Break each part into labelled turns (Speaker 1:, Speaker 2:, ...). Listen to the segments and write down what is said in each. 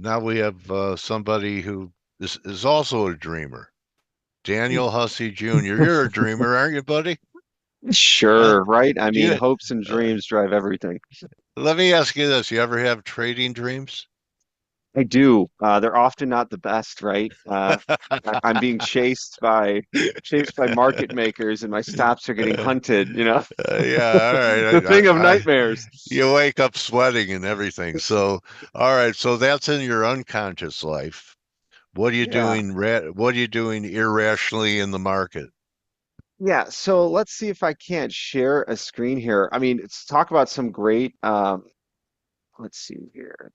Speaker 1: now we have somebody who is also a dreamer. Daniel Hussey Jr. You're a dreamer, aren't you, buddy? Huh?
Speaker 2: Sure, right? I
Speaker 1: Do
Speaker 2: mean,
Speaker 1: you,
Speaker 2: hopes and
Speaker 1: uh,
Speaker 2: dreams drive everything.
Speaker 1: let me ask you this. You ever have trading dreams?
Speaker 2: I do. They're often not the best, right? I'm being chased by market makers, and my stops are getting hunted.
Speaker 1: Yeah, all
Speaker 2: The
Speaker 1: right.
Speaker 2: thing of nightmares.
Speaker 1: You wake up sweating and everything. So, all right. So that's in your unconscious life. What are you
Speaker 2: Yeah,
Speaker 1: doing? What are you doing irrationally in the market?
Speaker 2: yeah. So let's see if I can't share a screen here. I mean, let's talk about some great. Let's see here.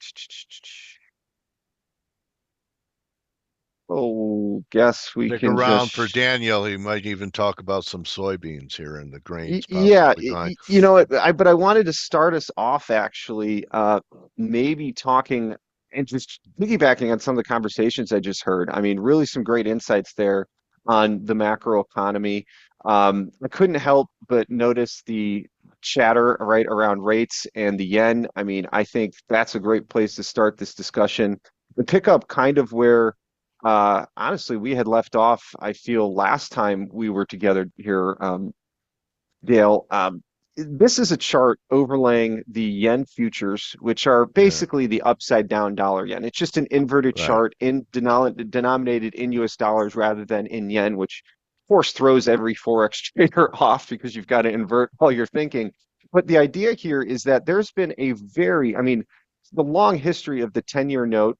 Speaker 2: Oh, guess we
Speaker 1: Stick
Speaker 2: can
Speaker 1: around for
Speaker 2: just.
Speaker 1: Daniel. He might even talk about some soybeans here and the grains
Speaker 2: Yeah,
Speaker 1: possibly going.
Speaker 2: you know what? But I wanted to start us off actually, maybe talking and just piggybacking on some of the conversations I just heard. I mean, really some great insights there on the macro economy. I couldn't help but notice the chatter right around rates and the yen. I mean, I think that's a great place to start this discussion and pick up kind of where, honestly, we had left off. I feel last time we were together here. Dale, this is a chart overlaying the yen futures, which are
Speaker 1: Yeah,
Speaker 2: basically the upside down dollar yen. It's just an inverted
Speaker 1: right.
Speaker 2: chart denominated in US dollars rather than in yen, which of course throws every Forex trader off because you've got to invert all your thinking. But the idea here is that there's been I mean, the long history of the 10-year note,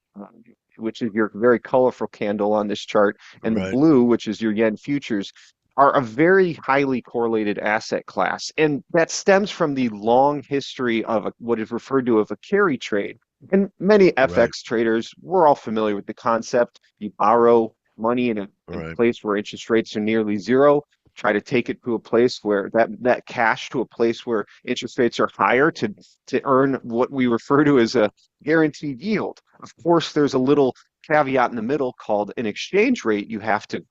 Speaker 2: which is your very colorful candle on this chart, and the
Speaker 1: Right.
Speaker 2: blue, which is your yen futures are a very highly correlated asset class. And that stems from the long history of what is referred to as a carry trade. And many
Speaker 1: Right.
Speaker 2: FX traders, we're all familiar with the concept. You borrow money in a
Speaker 1: Right.
Speaker 2: place where interest rates are nearly zero, try to take it to a place where that cash to a place where interest rates are higher to earn what we refer to as a guaranteed yield. Of course, there's a little caveat in the middle called an exchange rate. You have to,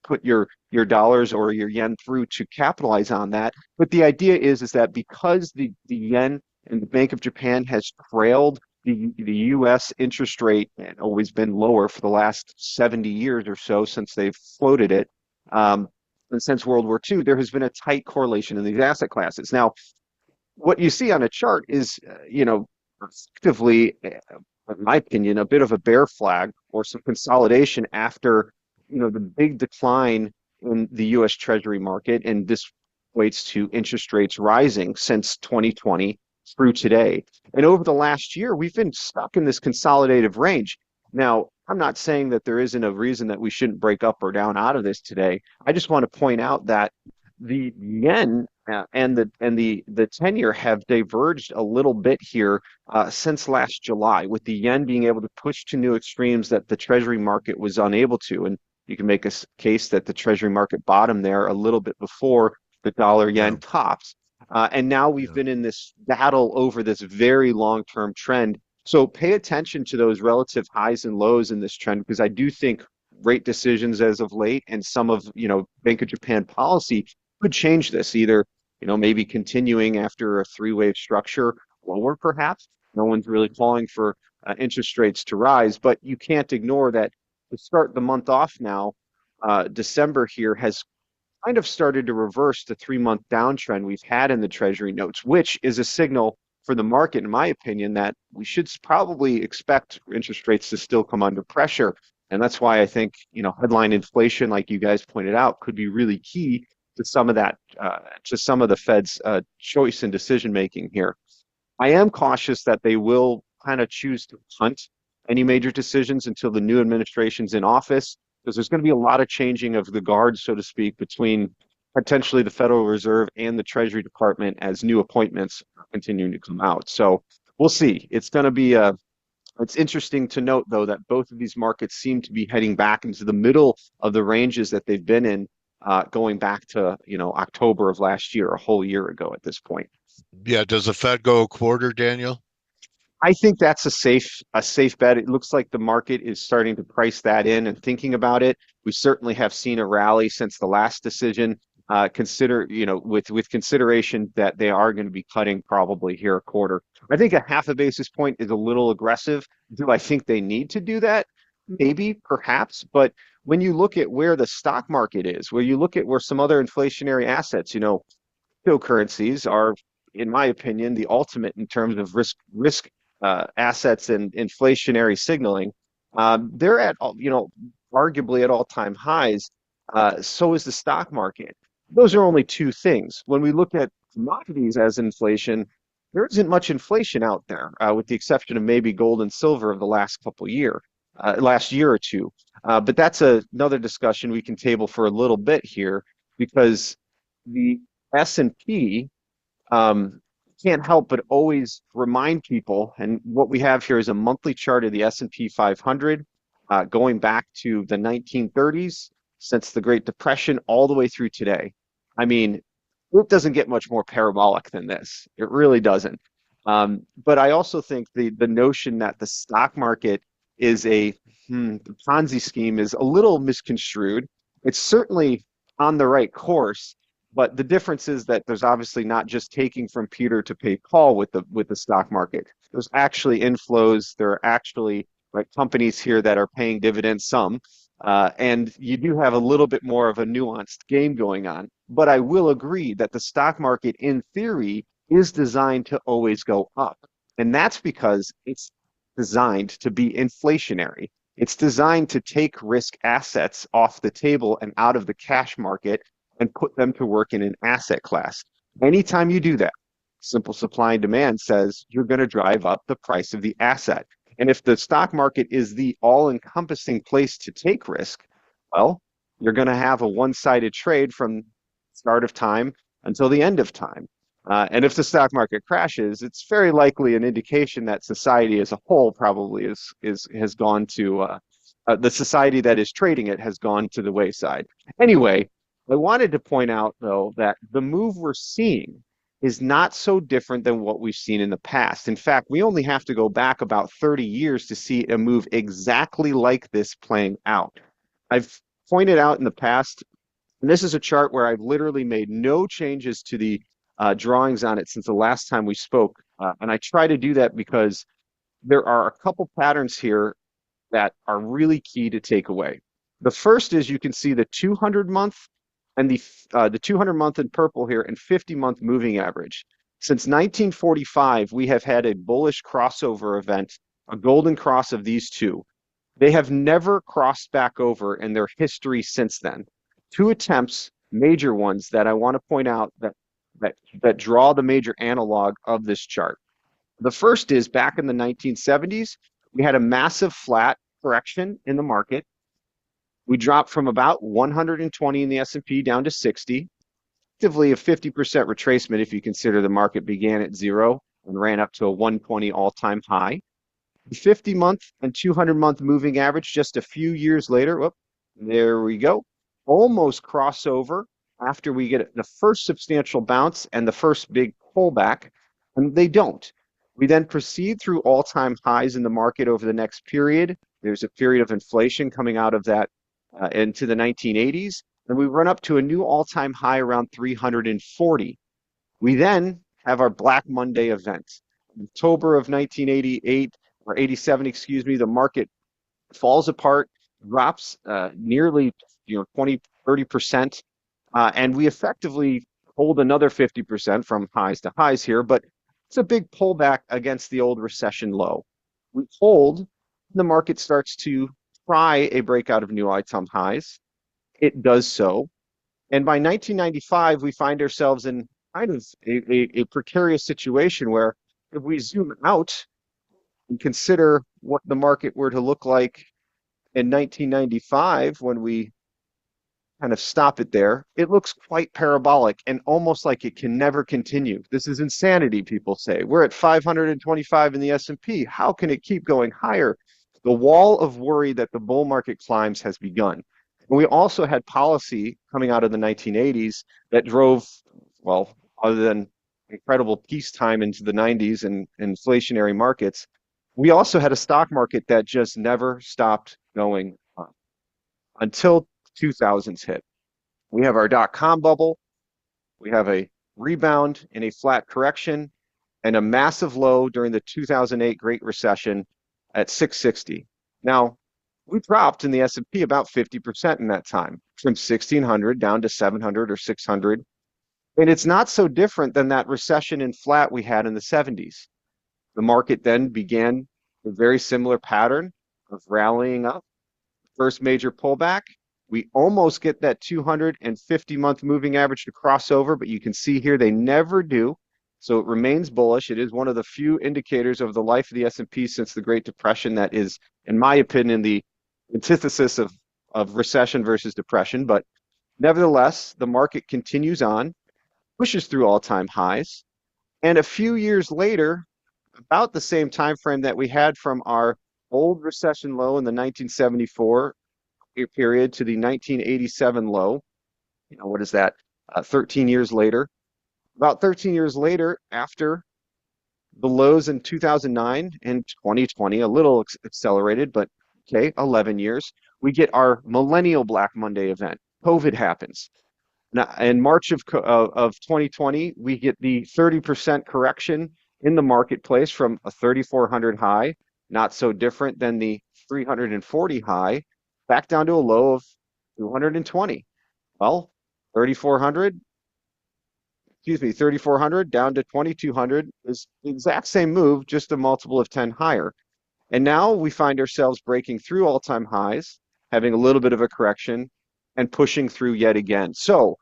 Speaker 2: put your dollars or your yen through to capitalize on that. But the idea is that because the yen and the Bank of Japan has trailed the U.S. interest rate and always been lower for the last 70 years or so since they've floated it, um, and since World War II, there has been a tight correlation in these asset classes. Now, what you see on a chart is, effectively, in my opinion, a bit of a bear flag or some consolidation after, the big decline in the U.S. Treasury market, and this equates to interest rates rising since 2020 through today. And over the last year, we've been stuck in this consolidative range. Now, I'm not saying that there isn't a reason that we shouldn't break up or down out of this today. I just want to point out that the yen and the 10-year have diverged a little bit here since last July, with the yen being able to push to new extremes that the Treasury market was unable to. And you can make a case that the Treasury market bottomed there a little bit before the dollar
Speaker 1: Yeah.
Speaker 2: yen tops. And now we've
Speaker 1: Yeah.
Speaker 2: been in this battle over this very long-term trend. So pay attention to those relative highs and lows in this trend, because I do think rate decisions as of late and some of, Bank of Japan policy could change this, either, maybe continuing after a three-wave structure lower, perhaps. No one's really calling for interest rates to rise, but you can't ignore that to start the month off now. December here has kind of started to reverse the 3-month downtrend we've had in the Treasury notes, which is a signal for the market, in my opinion, that we should probably expect interest rates to still come under pressure. And that's why I think, headline inflation, like you guys pointed out, could be really key to some of that, to some of the Fed's choice and decision making here. I am cautious that they will kind of choose to punt any major decisions until the new administration's in office, because there's going to be a lot of changing of the guard, so to speak, between potentially the Federal Reserve and the Treasury Department as new appointments are continuing to come out. So we'll see. It's interesting to note, though, that both of these markets seem to be heading back into the middle of the ranges that they've been in, going back to, October of last year, a whole year ago at this point.
Speaker 1: Yeah. Does the Fed go a quarter, Daniel?
Speaker 2: I think that's a safe bet. It looks like the market is starting to price that in and thinking about it. We certainly have seen a rally since the last decision. consider, with consideration that they are going to be cutting probably here a quarter. I think a half a basis point is a little aggressive. Do I think they need to do that? Maybe, perhaps, but when you look at where the stock market is, where you look at where some other inflationary assets, cryptocurrencies are, in my opinion, the ultimate in terms of risk assets and inflationary signaling. They're at arguably at all-time highs. So is the stock market. Those are only two things. When we look at commodities as inflation, there isn't much inflation out there, with the exception of maybe gold and silver of the last year or two. But that's another discussion we can table for a little bit here, because the S&P can't help but always remind people, and what we have here is a monthly chart of the S&P 500 going back to the 1930s, since the Great Depression, all the way through today. I mean, it doesn't get much more parabolic than this. It really doesn't. But I also think the notion that the stock market is a Ponzi scheme is a little misconstrued. It's certainly on the right course, but the difference is that there's obviously not just taking from Peter to pay Paul with the stock market. There's actually inflows. There are actually companies here that are paying dividends, some, and you do have a little bit more of a nuanced game going on. But I will agree that the stock market, in theory, is designed to always go up, and that's because it's designed to be inflationary. It's designed to take risk assets off the table and out of the cash market and put them to work in an asset class. Anytime you do that, simple supply and demand says you're going to drive up the price of the asset. And if the stock market is the all-encompassing place to take risk, well, you're going to have a one-sided trade from start of time until the end of time. And if the stock market crashes, it's very likely an indication that society as a whole probably has gone to the society that is trading it has gone to the wayside. Anyway, I wanted to point out, though, that the move we're seeing is not so different than what we've seen in the past. In fact, we only have to go back about 30 years to see a move exactly like this playing out. I've pointed out in the past, and this is a chart where I've literally made no changes to the drawings on it since the last time we spoke. And I try to do that because there are a couple patterns here that are really key to take away. The first is you can see the 200-month and the 200-month in purple here and 50-month moving average. Since 1945, we have had a bullish crossover event, a golden cross of these two. They have never crossed back over in their history since then. Two attempts, major ones, that I want to point out that draw the major analog of this chart. The first is back in the 1970s, we had a massive flat correction in the market. We dropped from about 120 in the S&P down to 60, effectively a 50% retracement if you consider the market began at zero and ran up to a 120 all-time high. The 50-month and 200-month moving average just a few years later, there we go, almost crossover after we get the first substantial bounce and the first big pullback, and they don't. We then proceed through all-time highs in the market over the next period. There's a period of inflation coming out of that into the 1980s, and we run up to a new all-time high around 340. We then have our Black Monday event. In October of 1988, or 87, excuse me, the market falls apart, drops nearly 20, 30%, and we effectively hold another 50% from highs to highs here, but it's a big pullback against the old recession low. We hold, the market starts to try a breakout of new all-time highs. It does so. And by 1995, we find ourselves in kind of a precarious situation where if we zoom out and consider what the market were to look like in 1995, when we kind of stop it there, it looks quite parabolic and almost like it can never continue. This is insanity, people say. We're at 525 in the S&P. How can it keep going higher? The wall of worry that the bull market climbs has begun. And we also had policy coming out of the 1980s that drove, well, other than incredible peacetime into the 90s and inflationary markets, we also had a stock market that just never stopped going up until 2000s hit. We have our dot-com bubble. We have a rebound in a flat correction and a massive low during the 2008 Great Recession at 660. Now, we dropped in the S&P about 50% in that time, from 1600 down to 700 or 600. And it's not so different than that recession in flat we had in the 70s. The market then began a very similar pattern of rallying up. First major pullback, we almost get that 250-month moving average to cross over, but you can see here they never do. So it remains bullish. It is one of the few indicators of the life of the S&P since the Great Depression that is, in my opinion, the antithesis of recession versus depression. But nevertheless, the market continues on, pushes through all-time highs. And a few years later, about the same time frame that we had from our old recession low in the 1974 period to the 1987 low, what is that? 13 years later. About 13 years later, after the lows in 2009 and 2020, a little accelerated, but okay, 11 years, we get our millennial Black Monday event. COVID happens. Now, in March of 2020, we get the 30% correction in the marketplace from a 3,400 high, not so different than the 340 high, back down to a low of 220. Well, 3,400, 3,400 down to 2,200 is the exact same move, just a multiple of 10 higher. And now we find ourselves breaking through all-time highs, having a little bit of a correction, and pushing through yet again. So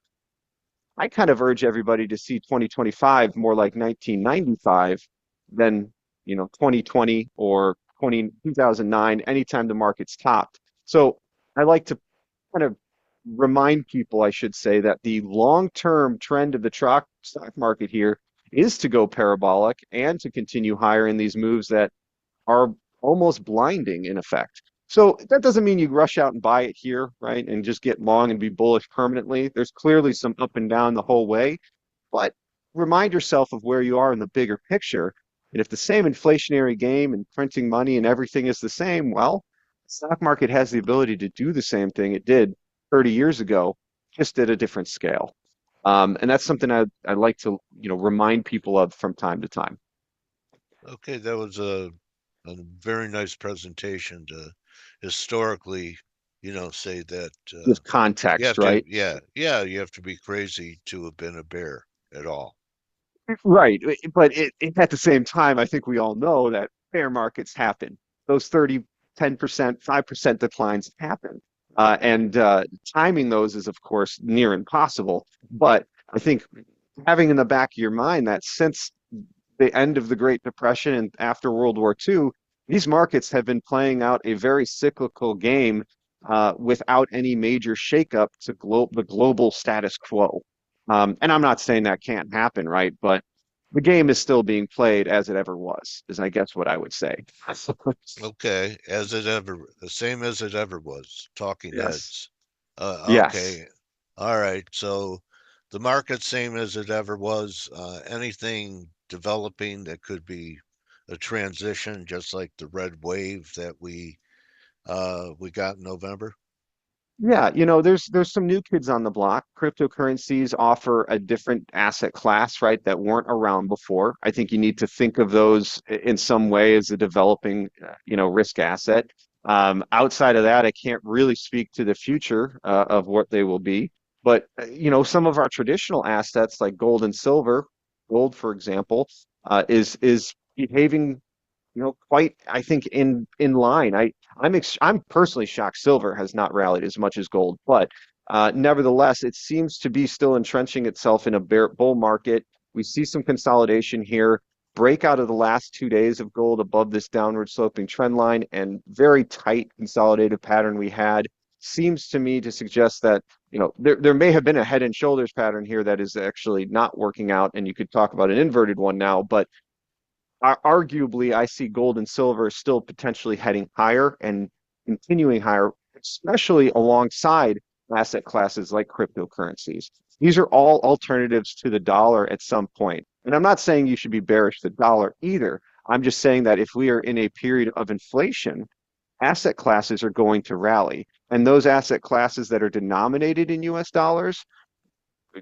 Speaker 2: I kind of urge everybody to see 2025 more like 1995 than 2020 or 2009, anytime the market's topped. So I like to kind of remind people, I should say, that the long-term trend of the stock market here is to go parabolic and to continue higher in these moves that are almost blinding in effect. So that doesn't mean you rush out and buy it here, right? And just get long and be bullish permanently. There's clearly some up and down the whole way, but remind yourself of where you are in the bigger picture. And if the same inflationary game and printing money and everything is the same, well, the stock market has the ability to do the same thing it did 30 years ago, just at a different scale. And that's something I like to, remind people of from time to time.
Speaker 1: Okay, that was a very nice presentation to historically, say that
Speaker 2: With
Speaker 1: you
Speaker 2: context,
Speaker 1: have to,
Speaker 2: right?
Speaker 1: you have to be crazy to have been a bear at all.
Speaker 2: Right. But at the same time, I think we all know that bear markets happen. Those 30, 10%, 5% declines happen. And timing those is, of course, near impossible. But I think having in the back of your mind that since the end of the Great Depression and after World War II, these markets have been playing out a very cyclical game without any major shakeup to the global status quo. And I'm not saying that can't happen, right? But the game is still being played as it ever was, is I guess what I would say.
Speaker 1: Okay, the same as it ever was. Talking
Speaker 2: Yes.
Speaker 1: heads.
Speaker 2: Yes.
Speaker 1: Okay, all right. So the market same as it ever was. Anything developing that could be a transition, just like the red wave that we got in November.
Speaker 2: Yeah, there's some new kids on the block. Cryptocurrencies offer a different asset class, right, that weren't around before. I think you need to think of those in some way as a developing, risk asset. Outside of that, I can't really speak to the future of what they will be. But some of our traditional assets like gold and silver, gold, for example, is behaving quite, I think, in line. I'm personally shocked silver has not rallied as much as gold, but nevertheless, it seems to be still entrenching itself in a bull market. We see some consolidation here, break out of the last 2 days of gold above this downward sloping trend line, and very tight consolidated pattern we had seems to me to suggest that there may have been a head and shoulders pattern here that is actually not working out, and you could talk about an inverted one now, but arguably, I see gold and silver still potentially heading higher and continuing higher, especially alongside asset classes like cryptocurrencies. These are all alternatives to the dollar at some point. And I'm not saying you should be bearish the dollar either. I'm just saying that if we are in a period of inflation, asset classes are going to rally. And those asset classes that are denominated in US dollars,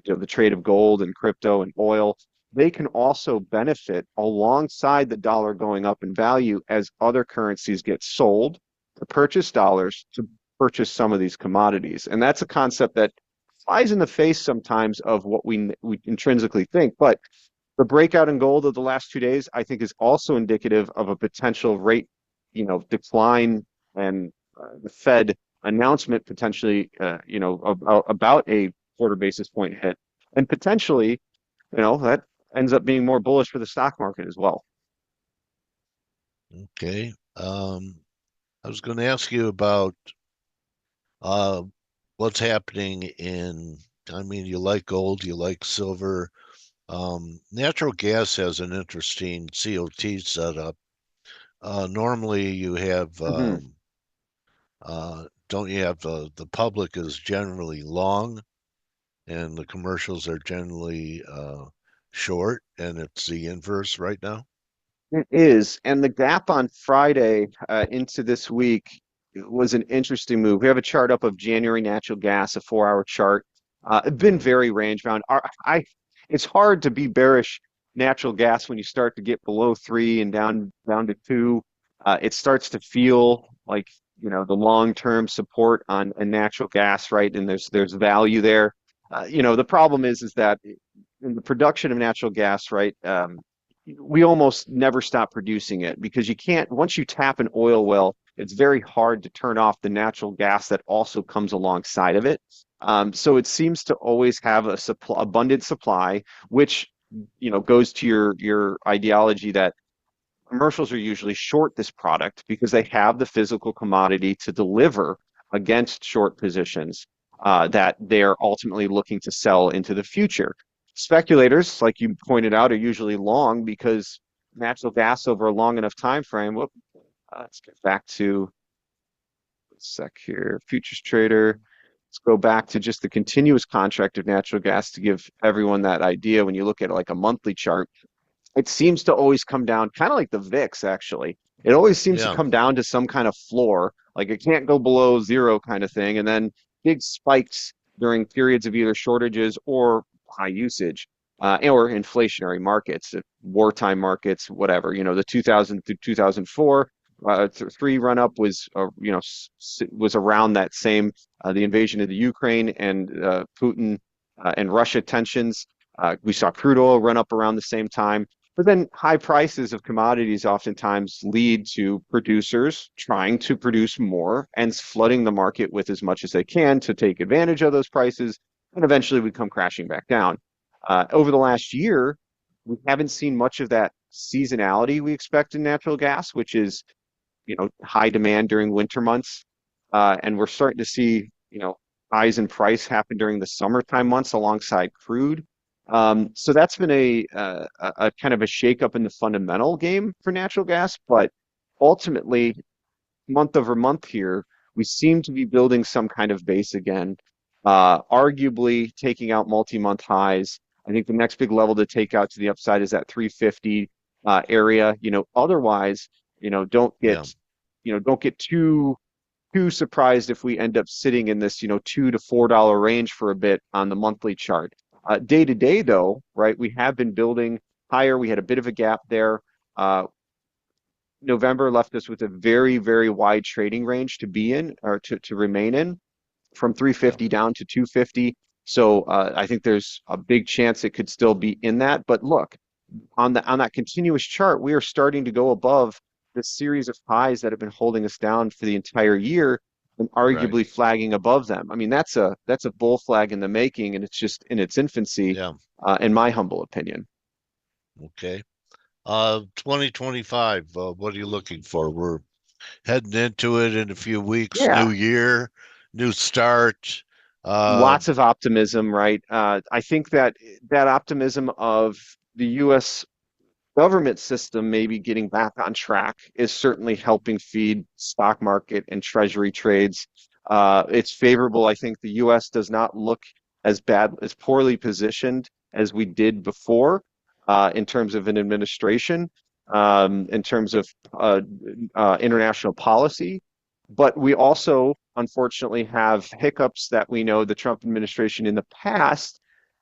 Speaker 2: the trade of gold and crypto and oil, they can also benefit alongside the dollar going up in value as other currencies get sold to purchase dollars to purchase some of these commodities. And that's a concept that flies in the face sometimes of what we intrinsically think. But the breakout in gold of the last 2 days, I think, is also indicative of a potential rate, decline and the Fed announcement potentially, about a quarter basis point hit, and potentially, that ends up being more bullish for the stock market as well.
Speaker 1: Okay. I was going to ask you about uh, what's happening in, I mean, you like gold, you like silver. Natural gas has an interesting COT setup. Normally you have,
Speaker 2: Hmm.
Speaker 1: don't you have the public is generally long and the commercials are generally short, and it's the inverse right now?
Speaker 2: It is. And the gap on Friday into this week was an interesting move. We have a chart up of January natural gas, a 4-hour chart. It's been
Speaker 1: Mm,
Speaker 2: very range bound. It's hard to be bearish natural gas when you start to get below three and down to two. It starts to feel like, the long-term support on a natural gas, right? And there's value there. The problem is that in the production of natural gas, right? We almost never stop producing it because you can't, once you tap an oil well, it's very hard to turn off the natural gas that also comes alongside of it. So it seems to always have a abundant supply, which goes to your ideology that commercials are usually short this product because they have the physical commodity to deliver against short positions that they're ultimately looking to sell into the future. Speculators, like you pointed out, are usually long because natural gas over a long enough time frame. Let's get back to a sec here. Futures trader. Let's go back to just the continuous contract of natural gas to give everyone that idea. When you look at like a monthly chart, it seems to always come down, kind of like the VIX, actually. It always seems to
Speaker 1: yeah,
Speaker 2: come down to some kind of floor, like it can't go below zero kind of thing, and then big spikes during periods of either shortages or high usage, or inflationary markets, wartime markets, whatever. The 2000 through 2004 three run up was, was around that same, the invasion of the Ukraine and Putin and Russia tensions. We saw crude oil run up around the same time. But then high prices of commodities oftentimes lead to producers trying to produce more and flooding the market with as much as they can to take advantage of those prices. And eventually we come crashing back down. Over the last year, we haven't seen much of that seasonality we expect in natural gas, which is, high demand during winter months. And we're starting to see, highs in price happen during the summertime months alongside crude. So that's been a kind of a shakeup in the fundamental game for natural gas, but ultimately, month over month here, we seem to be building some kind of base again. Arguably taking out multi-month highs. I think the next big level to take out to the upside is that 350 area. Otherwise, don't
Speaker 1: yeah,
Speaker 2: get too surprised if we end up sitting in this, $2 to $4 range for a bit on the monthly chart. Day to day, though, right, we have been building higher. We had a bit of a gap there. Uh, November left us with a very, very wide trading range to be in or to remain in from
Speaker 1: yeah,
Speaker 2: 350 down to 250. So I think there's a big chance it could still be in that. But look, on that continuous chart, we are starting to go above this series of highs that have been holding us down for the entire year and
Speaker 1: right.
Speaker 2: arguably flagging above them. I mean, that's a bull flag in the making, and it's just in its infancy,
Speaker 1: Yeah,
Speaker 2: in my humble opinion.
Speaker 1: okay. 2025, what are you looking for? We're heading into it in a few weeks, new
Speaker 2: Yeah,
Speaker 1: year, new start. Uh,
Speaker 2: lots of optimism, right? I think that optimism of the U.S. government system maybe getting back on track is certainly helping feed stock market and treasury trades. It's favorable. I think the U.S. does not look as poorly positioned as we did before in terms of an administration, in terms of international policy. But we also, unfortunately, have hiccups that we know the Trump administration in the past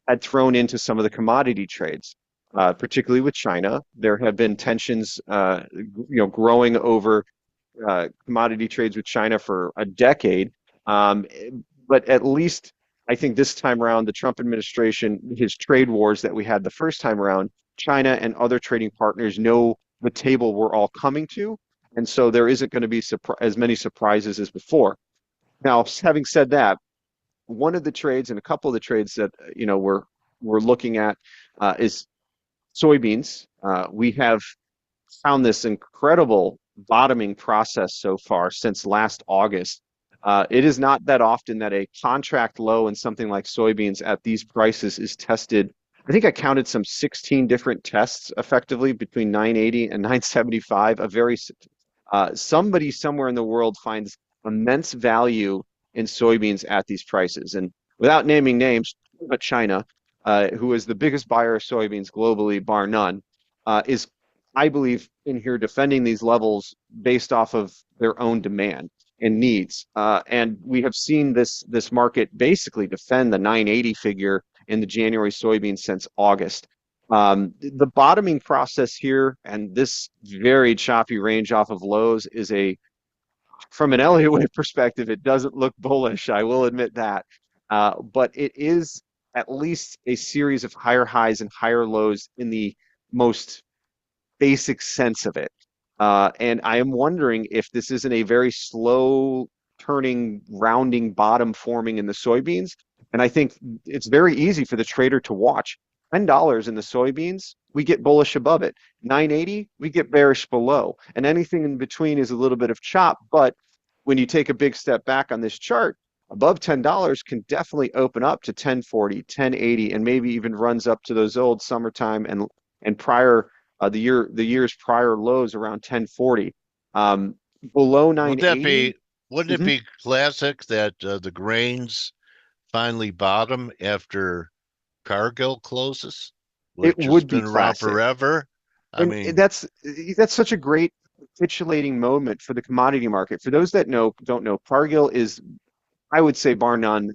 Speaker 2: had thrown into some of the commodity trades, particularly with China. There have been tensions, growing over commodity trades with China for a decade. Um, but at least I think this time around, the Trump administration, his trade wars that we had the first time around, China and other trading partners know the table we're all coming to. And so there isn't going to be as many surprises as before. Now, having said that, one of the trades and a couple of the trades that we're looking at is soybeans. We have found this incredible bottoming process so far since last August. It is not that often that a contract low in something like soybeans at these prices is tested. I think I counted some 16 different tests effectively between 980 and 975. Somebody somewhere in the world finds immense value in soybeans at these prices. And without naming names, but China, who is the biggest buyer of soybeans globally, bar none, is, I believe, in here defending these levels based off of their own demand and needs. And we have seen this market basically defend the 980 figure in the January soybeans since August. The bottoming process here and this very choppy range off of lows is from an Elliott wave perspective, it doesn't look bullish. I will admit that. But it is at least a series of higher highs and higher lows in the most basic sense of it. And I am wondering if this isn't a very slow turning, rounding bottom forming in the soybeans. And I think it's very easy for the trader to watch. $10 in the soybeans, we get bullish above it. 980, we get bearish below. And anything in between is a little bit of chop. But when you take a big step back on this chart, above $10 can definitely open up to 1040, 1080, and maybe even runs up to those old summertime and prior the year's prior lows around 1040. Below
Speaker 1: Would that
Speaker 2: 980.
Speaker 1: be, wouldn't it
Speaker 2: Mhm.
Speaker 1: be classic that the grains finally bottom after Cargill closes,
Speaker 2: It
Speaker 1: which has
Speaker 2: would be
Speaker 1: been around
Speaker 2: classic.
Speaker 1: forever? I
Speaker 2: And
Speaker 1: mean,
Speaker 2: that's such a great capitulating moment for the commodity market. For those that don't know, Cargill is, I would say, bar none,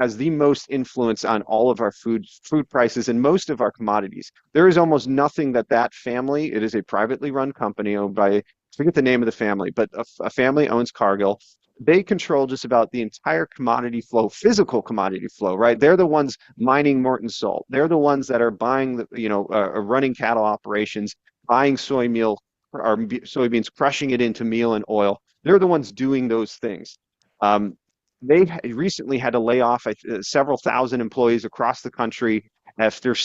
Speaker 2: has the most influence on all of our food prices and most of our commodities. There is almost nothing that family, it is a privately run company owned by, I forget the name of the family, but a family owns Cargill. They control just about the entire commodity flow, physical commodity flow, right? They're the ones mining Morton salt. They're the ones that are buying running cattle operations, buying soy meal or soybeans, crushing it into meal and oil. They're the ones doing those things. Um, recently had to lay off several thousand employees across the country after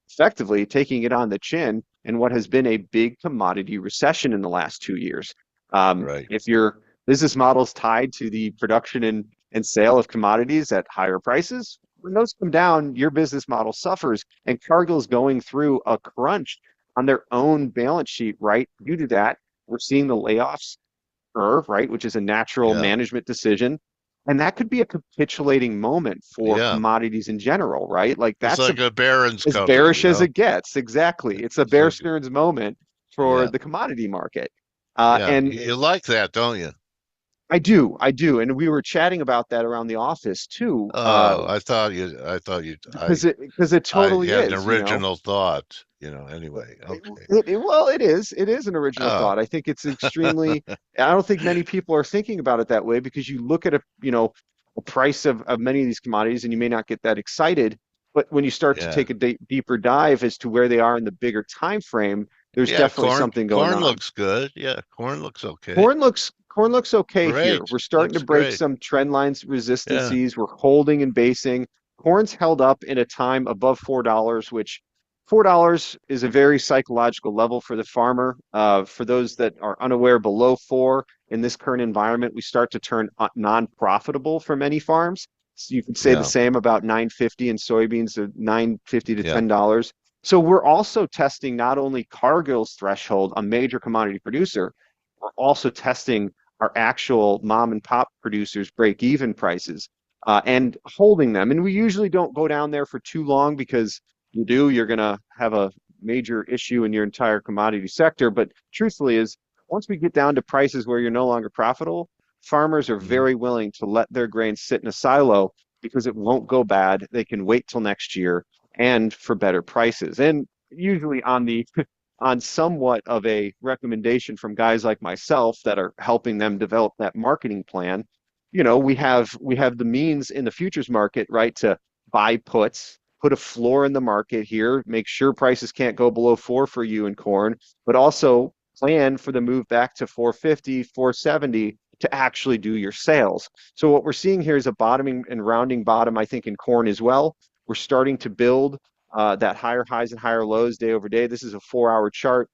Speaker 2: effectively taking it on the chin in what has been a big commodity recession in the last 2 years.
Speaker 1: right.
Speaker 2: If your business model is tied to the production and sale of commodities at higher prices, when those come down, your business model suffers. And Cargill's going through a crunch on their own balance sheet, right? Due to that, we're seeing the layoffs right, which is a natural
Speaker 1: Yeah.
Speaker 2: management decision. And that could be a capitulating moment for
Speaker 1: Yeah.
Speaker 2: commodities in general, right? Like
Speaker 1: It's
Speaker 2: that's
Speaker 1: like a Barron's
Speaker 2: as
Speaker 1: cover,
Speaker 2: bearish as it gets. Exactly. It's a
Speaker 1: It's
Speaker 2: Bear
Speaker 1: like,
Speaker 2: Stearns moment for
Speaker 1: yeah.
Speaker 2: the commodity market.
Speaker 1: Yeah.
Speaker 2: And
Speaker 1: You like that, don't you?
Speaker 2: I do. And we were chatting about that around the office too,
Speaker 1: Oh,
Speaker 2: because it
Speaker 1: I
Speaker 2: totally
Speaker 1: had an
Speaker 2: is,
Speaker 1: original thought, anyway.
Speaker 2: It,
Speaker 1: Okay.
Speaker 2: well, it is an original
Speaker 1: Oh,
Speaker 2: thought. I think it's extremely. I don't think many people are thinking about it that way because you look at a price of many of these commodities and you may not get that excited. But when you start to
Speaker 1: yeah.
Speaker 2: take a deeper dive as to where they are in the bigger time frame, there's
Speaker 1: Yeah,
Speaker 2: definitely something going
Speaker 1: corn
Speaker 2: on.
Speaker 1: looks good. Yeah, corn looks okay.
Speaker 2: Corn looks okay here.
Speaker 1: Great.
Speaker 2: We're starting to
Speaker 1: Looks
Speaker 2: break
Speaker 1: great.
Speaker 2: some trend lines,
Speaker 1: Yeah.
Speaker 2: resistances. We're holding and basing. Corn's held up in a time above $4, which $4 is a very psychological level for the farmer. For those that are unaware, below four in this current environment, we start to turn non-profitable for many farms. So you could say the
Speaker 1: Yeah.
Speaker 2: same about 950 in soybeans, 950 to
Speaker 1: Yeah.
Speaker 2: $10. So we're also testing not only Cargill's threshold, a major commodity producer, we're also testing our actual mom and pop producers break even prices and holding them. And we usually don't go down there for too long because you're going to have a major issue in your entire commodity sector. But truthfully is once we get down to prices where you're no longer profitable, farmers are
Speaker 1: Mhm.
Speaker 2: very willing to let their grain sit in a silo because it won't go bad. They can wait till next year and for better prices. And usually on the on somewhat of a recommendation from guys like myself that are helping them develop that marketing plan, we have the means in the futures market, right, to buy puts, put a floor in the market here, make sure prices can't go below 4 for you in corn, but also plan for the move back to 450, 470 to actually do your sales. So what we're seeing here is a bottoming and rounding bottom, I think, in corn as well. We're starting to build that higher highs and higher lows day over day. This is a 4 hour chart.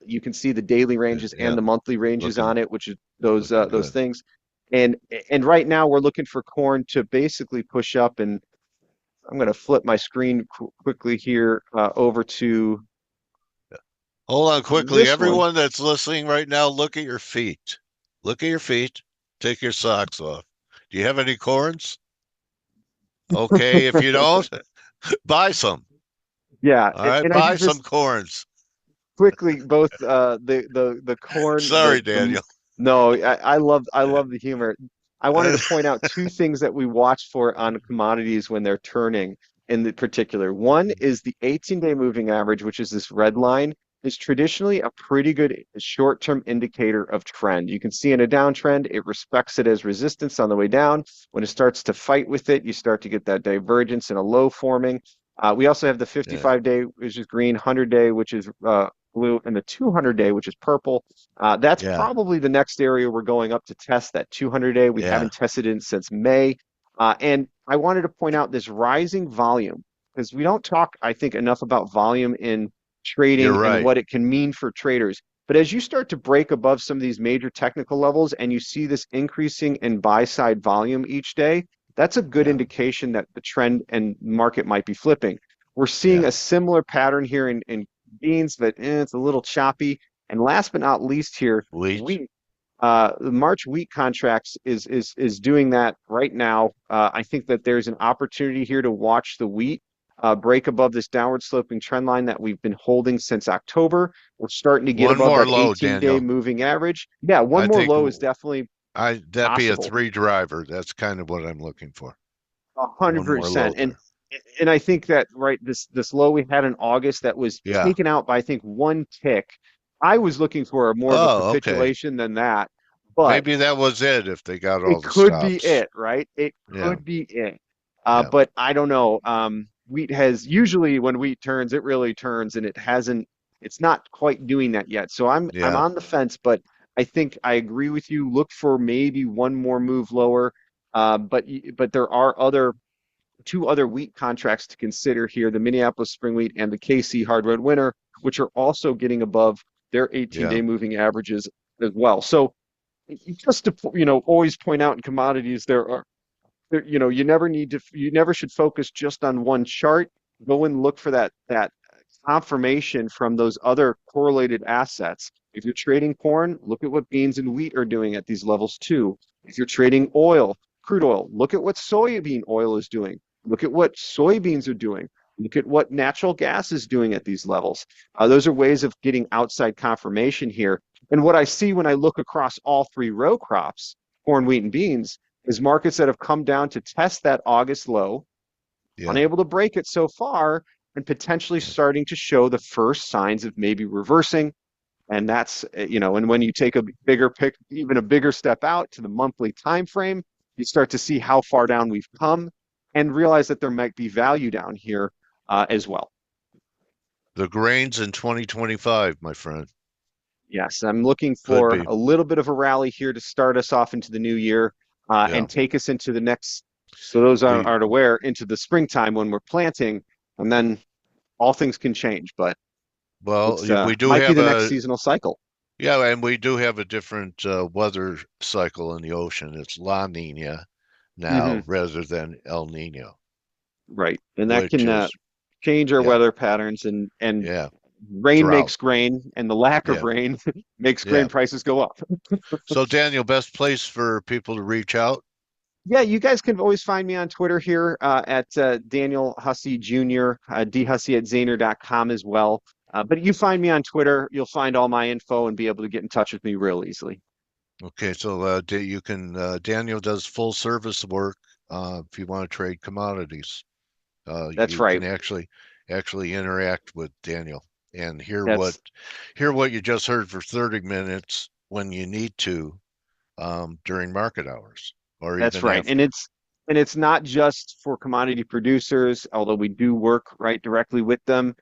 Speaker 2: You can see the daily ranges and
Speaker 1: Yeah,
Speaker 2: the monthly ranges
Speaker 1: looking
Speaker 2: on it, which is those
Speaker 1: good.
Speaker 2: things. And and right now we're looking for corn to basically push up. And I'm going to flip my screen quickly here over to
Speaker 1: Hold on quickly.
Speaker 2: this one.
Speaker 1: Everyone that's listening right now, look at your feet. Look at your feet. Take your socks off. Do you have any corns? Okay, if you don't, buy some.
Speaker 2: Yeah,
Speaker 1: All right,
Speaker 2: and I
Speaker 1: buy
Speaker 2: think
Speaker 1: some
Speaker 2: this
Speaker 1: corns.
Speaker 2: quickly, both the corn,
Speaker 1: Sorry,
Speaker 2: the
Speaker 1: Daniel.
Speaker 2: no, I love the humor. I wanted to point out two things that we watch for on commodities when they're turning in the particular. One is the 18-day moving average, which is this red line, is traditionally a pretty good short-term indicator of trend. You can see in a downtrend, it respects it as resistance on the way down. When it starts to fight with it, you start to get that divergence and a low forming. We also have the
Speaker 1: Yeah,
Speaker 2: 55-day, which is green, 100-day, which is blue, and the 200-day, which is purple. That's
Speaker 1: yeah,
Speaker 2: probably the next area we're going up to test, that 200-day. We
Speaker 1: yeah.
Speaker 2: haven't tested it since May. And I wanted to point out this rising volume because we don't talk, I think, enough about volume in
Speaker 1: You're
Speaker 2: trading and
Speaker 1: right.
Speaker 2: what it can mean for traders. But as you start to break above some of these major technical levels and you see this increasing in buy side volume each day, that's a good
Speaker 1: Yeah,
Speaker 2: indication that the trend and market might be flipping. We're seeing
Speaker 1: yeah.
Speaker 2: a similar pattern here in beans, but it's a little choppy. And last but not least here,
Speaker 1: Wheat.
Speaker 2: wheat. The March wheat contracts is doing that right now. I think that there's an opportunity here to watch the wheat break above this downward sloping trend line that we've been holding since October. We're starting to get
Speaker 1: One
Speaker 2: above
Speaker 1: more
Speaker 2: that
Speaker 1: low,
Speaker 2: 18-day
Speaker 1: Daniel.
Speaker 2: moving average. Yeah, one
Speaker 1: I
Speaker 2: more
Speaker 1: think
Speaker 2: low is definitely
Speaker 1: I that be a
Speaker 2: possible.
Speaker 1: three driver. That's kind of what I'm looking for.
Speaker 2: A hundred
Speaker 1: One more low
Speaker 2: percent.
Speaker 1: there.
Speaker 2: And I think that right this low we had in August that was
Speaker 1: Yeah.
Speaker 2: taken out by I think one tick. I was looking for a more of a
Speaker 1: Oh, okay.
Speaker 2: capitulation than that, but
Speaker 1: Maybe that was it if they got all
Speaker 2: it
Speaker 1: the
Speaker 2: could be
Speaker 1: stops.
Speaker 2: it, right? It
Speaker 1: Yeah,
Speaker 2: could be it.
Speaker 1: yeah,
Speaker 2: But I don't know. Wheat has usually when wheat turns, it really turns, and it hasn't. It's not quite doing that yet. So I'm
Speaker 1: yeah,
Speaker 2: on the fence, but I think I agree with you. Look for maybe one more move lower. But there are two other wheat contracts to consider here, the Minneapolis spring wheat and the KC hard red winter, which are also getting above their 18-day
Speaker 1: yeah.
Speaker 2: moving averages as well. So just to always point out in commodities you never should focus just on one chart. Go and look for that confirmation from those other correlated assets. If you're trading corn, look at what beans and wheat are doing at these levels too. If you're trading oil, crude oil, look at what soybean oil is doing. Look at what soybeans are doing. Look at what natural gas is doing at these levels. Those are ways of getting outside confirmation here. And what I see when I look across all three row crops, corn, wheat, and beans, is markets that have come down to test that August low,
Speaker 1: Yeah.
Speaker 2: unable to break it so far, and potentially
Speaker 1: Yeah.
Speaker 2: starting to show the first signs of maybe reversing. And and when you take a bigger pick, even a bigger step out to the monthly time frame, you start to see how far down we've come and realize that there might be value down here as well.
Speaker 1: The grains in 2025, my friend.
Speaker 2: Yes, I'm looking
Speaker 1: Could
Speaker 2: for
Speaker 1: be.
Speaker 2: a little bit of a rally here to start us off into the new year
Speaker 1: Yeah.
Speaker 2: and take us into the next. So those
Speaker 1: We
Speaker 2: aren't aware into the springtime when we're planting, and then all things can change. But
Speaker 1: well,
Speaker 2: it's
Speaker 1: we do
Speaker 2: might be
Speaker 1: have
Speaker 2: the next
Speaker 1: a
Speaker 2: seasonal cycle.
Speaker 1: yeah, and we do have a different weather cycle in the ocean. It's La Nina now
Speaker 2: Hmm.
Speaker 1: rather than El Nino,
Speaker 2: Right, and that
Speaker 1: which
Speaker 2: can
Speaker 1: is
Speaker 2: change our
Speaker 1: yeah,
Speaker 2: weather patterns, and
Speaker 1: yeah,
Speaker 2: rain
Speaker 1: drought.
Speaker 2: makes grain, and the lack of
Speaker 1: Yeah,
Speaker 2: rain makes grain
Speaker 1: yeah.
Speaker 2: prices go up.
Speaker 1: So Daniel, best place for people to reach out?
Speaker 2: Yeah, you guys can always find me on Twitter here at Daniel Hussey Jr., dhussey at Zaner.com as well. But you find me on Twitter, you'll find all my info and be able to get in touch with me real easily.
Speaker 1: Okay, so you can Daniel does full service work if you want to trade commodities.
Speaker 2: That's
Speaker 1: You
Speaker 2: right.
Speaker 1: can actually interact with Daniel and
Speaker 2: That's
Speaker 1: hear what you just heard for 30 minutes when you need to during market hours or
Speaker 2: that's
Speaker 1: even
Speaker 2: right.
Speaker 1: after.
Speaker 2: And it's not just for commodity producers, although we do work right directly with them.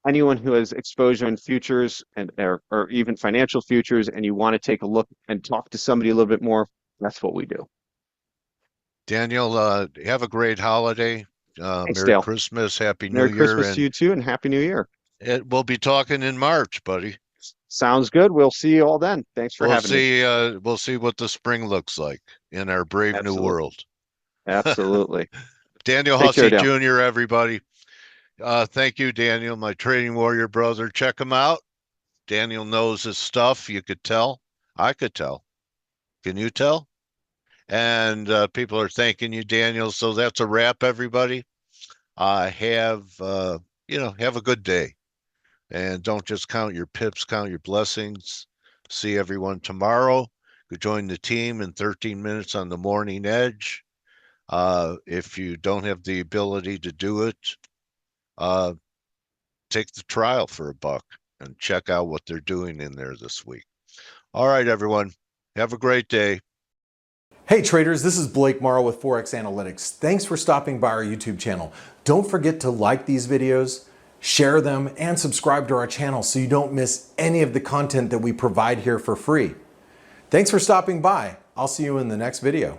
Speaker 2: Anyone who has exposure in futures and or even financial futures, and you want to take a look and talk to somebody a little bit more, that's what we do.
Speaker 1: Daniel, have a great holiday.
Speaker 2: Thanks,
Speaker 1: Merry
Speaker 2: Dale.
Speaker 1: Christmas, Happy New
Speaker 2: Merry
Speaker 1: Year,
Speaker 2: Christmas to
Speaker 1: and
Speaker 2: you too, and Happy New Year.
Speaker 1: we'll be talking in March, buddy.
Speaker 2: Sounds good. We'll see you all then. Thanks for having me.
Speaker 1: We'll see what the spring looks like in our brave new
Speaker 2: Absolutely.
Speaker 1: world.
Speaker 2: Absolutely.
Speaker 1: Daniel
Speaker 2: Take care,
Speaker 1: Hussey
Speaker 2: Dale.
Speaker 1: Jr., everybody. Thank you, Daniel, my trading warrior brother. Check him out. Daniel knows his stuff. You could tell. I could tell. Can you tell? And people are thanking you, Daniel. So that's a wrap, everybody. Have a good day. And don't just count your pips, count your blessings. See everyone tomorrow. You join the team in 13 minutes on the morning edge. If you don't have the ability to do it, uh, take the trial for $1 and check out what they're doing in there this week. All right, everyone. Have a great day.
Speaker 3: Hey traders, this is Blake Morrow with ForexAnalytix. Thanks for stopping by our YouTube channel. Don't forget to like these videos, share them, and subscribe to our channel so you don't miss any of the content that we provide here for free. Thanks for stopping by. I'll see you in the next video.